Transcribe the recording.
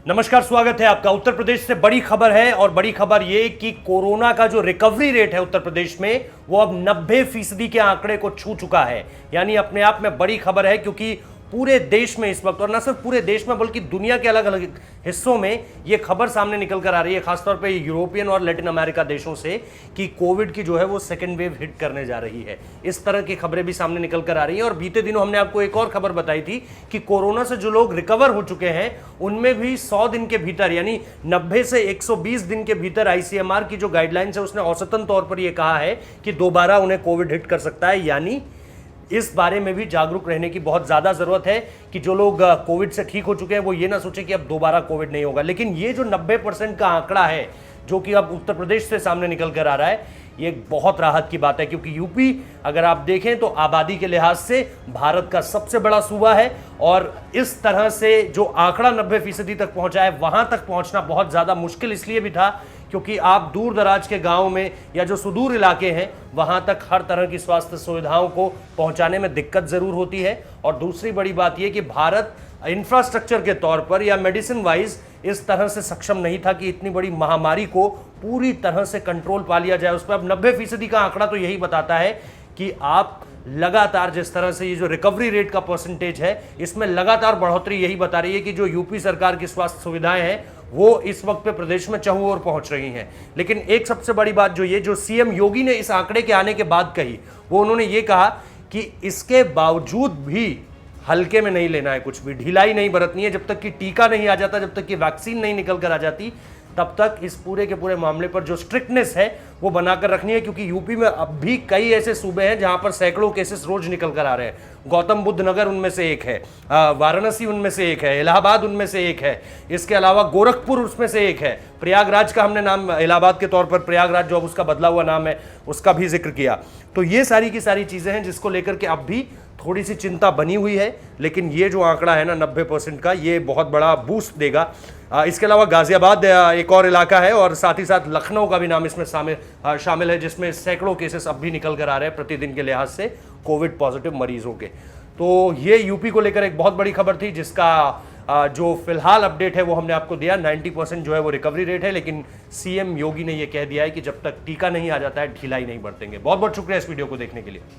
नमस्कार, स्वागत है आपका। उत्तर प्रदेश से बड़ी खबर है और बड़ी खबर ये कि कोरोना का जो रिकवरी रेट है उत्तर प्रदेश में वो अब 90% के आंकड़े को छू चुका है। यानी अपने आप में बड़ी खबर है, क्योंकि पूरे देश में इस वक्त, और न सिर्फ पूरे देश में बल्कि दुनिया के अलग अलग हिस्सों में ये खबर सामने निकल कर आ रही है, खासतौर पे यूरोपियन और लैटिन अमेरिका देशों से, कि कोविड की जो है वो सेकेंड वेव हिट करने जा रही है। इस तरह की खबरें भी सामने निकल कर आ रही हैं। और बीते दिनों हमने आपको एक और खबर बताई थी कि कोरोना से जो लोग रिकवर हो चुके हैं उनमें भी 100 दिन के भीतर, यानी 90 से 120 दिन के भीतर आईसीएमआर की जो गाइडलाइंस है उसने औसतन तौर पर यह कहा है कि दोबारा उन्हें कोविड हिट कर सकता है। यानी इस बारे में भी जागरूक रहने की बहुत ज्यादा जरूरत है कि जो लोग कोविड से ठीक हो चुके हैं वो ये ना सोचे कि अब दोबारा कोविड नहीं होगा। लेकिन ये जो 90% का आंकड़ा है जो कि अब उत्तर प्रदेश से सामने निकल कर आ रहा है, ये एक बहुत राहत की बात है, क्योंकि यूपी अगर आप देखें तो आबादी के लिहाज से भारत का सबसे बड़ा सूबा है। और इस तरह से जो आंकड़ा 90% तक पहुंचा है, वहां तक पहुंचना बहुत ज्यादा मुश्किल इसलिए भी था क्योंकि आप दूर दराज के गांव में या जो सुदूर इलाके हैं वहां तक हर तरह की स्वास्थ्य सुविधाओं को पहुंचाने में दिक्कत जरूर होती है। और दूसरी बड़ी बात यह कि भारत इंफ्रास्ट्रक्चर के तौर पर या मेडिसिन वाइज इस तरह से सक्षम नहीं था कि इतनी बड़ी महामारी को पूरी तरह से कंट्रोल पा लिया जाए उस पर। अब 90% का आंकड़ा तो यही बताता है कि आप लगातार, जिस तरह से ये जो रिकवरी रेट का परसेंटेज है इसमें लगातार बढ़ोतरी यही बता रही है कि जो यूपी सरकार की स्वास्थ्य सुविधाएं हैं वो इस वक्त पे प्रदेश में चहुं ओर पहुंच रही हैं। लेकिन एक सबसे बड़ी बात जो सीएम योगी ने इस आंकड़े के आने के बाद कही, वो उन्होंने ये कहा कि इसके बावजूद भी हल्के में नहीं लेना है, कुछ भी ढिलाई नहीं बरतनी है। जब तक कि टीका नहीं आ जाता, जब तक कि वैक्सीन नहीं निकल कर आ जाती, तब तक इस पूरे के पूरे मामले पर जो स्ट्रिक्टनेस है वो बनाकर रखनी है। क्योंकि यूपी में अब भी कई ऐसे सूबे हैं जहां पर सैकड़ों केसेस रोज निकल कर आ रहे हैं। गौतम बुद्ध नगर उनमें से एक है, वाराणसी उनमें से एक है, इलाहाबाद उनमें से एक है, इसके अलावा गोरखपुर उसमें से एक है, प्रयागराज का हमने नाम इलाहाबाद के तौर पर प्रयागराज जो अब उसका बदला हुआ नाम है उसका भी जिक्र किया। तो ये सारी की सारी चीजें हैं जिसको लेकर के अब भी थोड़ी सी चिंता बनी हुई है। लेकिन ये जो आंकड़ा है ना 90% का, ये बहुत बड़ा बूस्ट देगा। इसके अलावा गाजियाबाद एक और इलाका है और साथ ही साथ लखनऊ का भी नाम इसमें शामिल है, जिसमें सैकड़ों केसेस अब भी निकल कर आ रहे हैं प्रतिदिन के लिहाज से कोविड पॉजिटिव मरीजों के। तो ये यूपी को लेकर एक बहुत बड़ी खबर थी, जिसका जो फिलहाल अपडेट है वो हमने आपको दिया। 90% जो है वो रिकवरी रेट है। लेकिन सीएम योगी ने ये कह दिया है कि जब तक टीका नहीं आ जाता है ढिलाई नहीं बरतेंगे। बहुत बहुत शुक्रिया इस वीडियो को देखने के लिए।